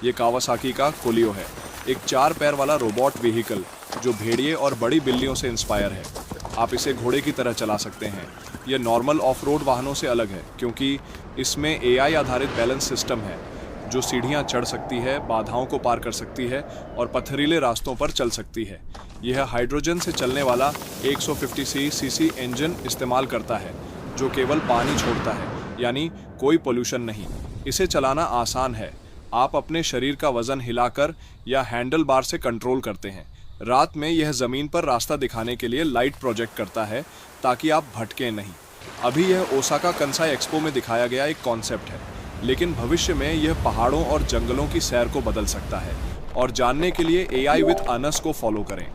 ये कावासाकी का कोलियो है, एक 4 पैर वाला रोबोट व्हीकल जो भेड़िए और बड़ी बिल्लियों से इंस्पायर है। आप इसे घोड़े की तरह चला सकते हैं। यह नॉर्मल ऑफ रोड वाहनों से अलग है क्योंकि इसमें एआई आधारित बैलेंस सिस्टम है जो सीढ़ियां चढ़ सकती है, बाधाओं को पार कर सकती है और पथरीले रास्तों पर चल सकती है। यह हाइड्रोजन से चलने वाला 150 सीसी इंजन इस्तेमाल करता है जो केवल पानी छोड़ता है, यानी कोई पोल्यूशन नहीं। इसे चलाना आसान है। आप अपने शरीर का वजन हिलाकर या हैंडल बार से कंट्रोल करते हैं। रात में यह जमीन पर रास्ता दिखाने के लिए लाइट प्रोजेक्ट करता है ताकि आप भटकें नहीं। अभी यह ओसाका कंसाई एक्सपो में दिखाया गया एक कॉन्सेप्ट है, लेकिन भविष्य में यह पहाड़ों और जंगलों की सैर को बदल सकता है। और जानने के लिए एआई विद अनस को फॉलो करें।